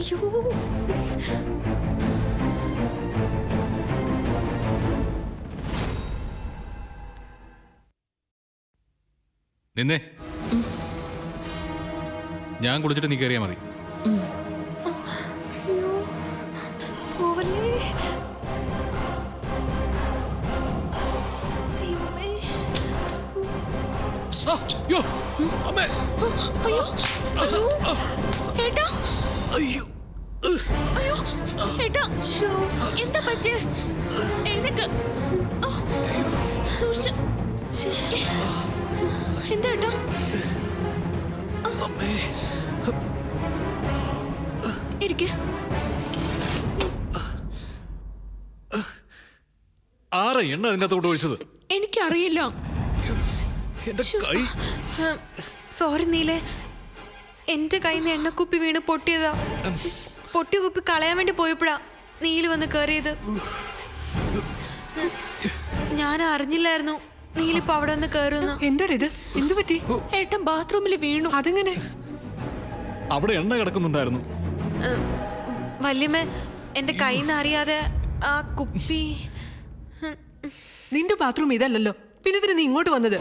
അയ്യോ നിന്നേ, ഞാൻ കുളിച്ചിട്ട് നീ കയറിയാ മതി. അയ്യോ പോവല്ലേ ദൈവമേ. അയ്യോ അമ്മേ, അയ്യോ അയ്യോ ഏട്ടാ അയ്യോ അയ്യോ ഏട്ടാ എന്താ പറ്റിയ എഴുന്നേക്ക് സൂക്ഷിച്ച് എന്താ ഏട്ടാ അമ്മേ. ഇരിക്ക് ആരാ എണ്ണ അതിൻ്റെ അകത്തോട്ട് ഒഴിച്ചത്? എനിക്കറിയില്ല. എന്റെ കൈ. സോറി നീലേ, എന്റെ കയ്യിൽ നിന്ന് എണ്ണക്കുപ്പി വീണ് പൊട്ടിയതാ. പൊട്ടിയ കുപ്പി കളയാൻ വേണ്ടി പോയപ്പോഴാ നീല് വന്ന് കയറിയത്. ഞാൻ അറിഞ്ഞില്ലായിരുന്നു നീലിപ്പോ അവിടെ വന്ന് കയറുന്നു. എന്താ ഇത്? എന്തു പറ്റി? ഏട്ടൻ ബാത്റൂമിൽ വീണു. അതെങ്ങനെ? അവിടെ എണ്ണ കിടക്കുന്നുണ്ടായിരുന്നു. വല്യമ്മ എന്റെ കയ്യിൽ നിന്ന് അറിയാതെ ആ കുപ്പി. നിന്റെ ബാത്റൂം ഇതല്ലല്ലോ, പിന്നെ ഇതിന് നീ ഇങ്ങോട്ട് വന്നത്?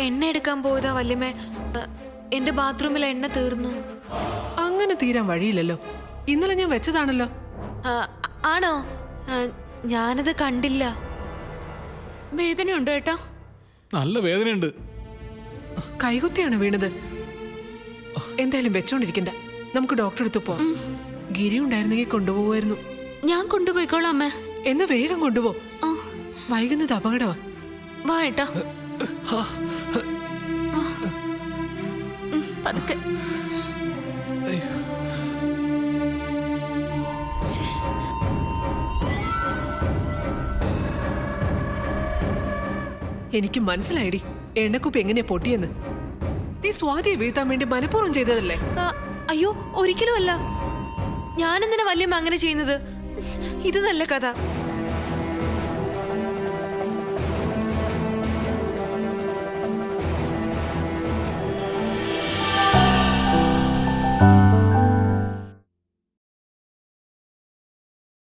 എണ്ണ എടുക്കാൻ പോയതാ വല്യമ്മ. എന്റെ ബാത്റൂമിൽ എണ്ണ തീർന്നു. അങ്ങനെ തീരാൻ വഴിയില്ലല്ലോ. ഇന്നലെ ഞാൻ വെച്ചതാണല്ലോ. ആണോ? ഞാനത് കണ്ടില്ല. വേദനയുണ്ടോ ഏട്ടാ? നല്ല വേദനയുണ്ട്. കൈകുത്തിയാണ് വീണത്. എന്തായാലും വെച്ചോണ്ടിരിക്കണ്ട, നമുക്ക് ഡോക്ടറെ അടുത്ത് പോവാം. ഗിരി ഉണ്ടായിരുന്നെങ്കിൽ കൊണ്ടുപോകുമായിരുന്നു. ഞാൻ കൊണ്ടുപോയിക്കോളാം അമ്മേ. എന്നാ വേഗം കൊണ്ടുപോ, വൈകുന്നത് അപകടമാ. വാ ഏട്ടാ. പതുക്കെ. എനിക്ക് മനസ്സിലായിടി എണ്ണക്കുപ്പി എങ്ങനെയാ പൊട്ടിയെന്ന്. നീ സ്വാതിയെ വീഴ്ത്താൻ വേണ്ടി മനഃപൂർവ്വം ചെയ്തതല്ലേ? അയ്യോ ഒരിക്കലും അല്ല. ഞാനെന്തിനാ വല്യമ്മ അങ്ങനെ ചെയ്യുന്നത്? ഇത് നല്ല കഥ.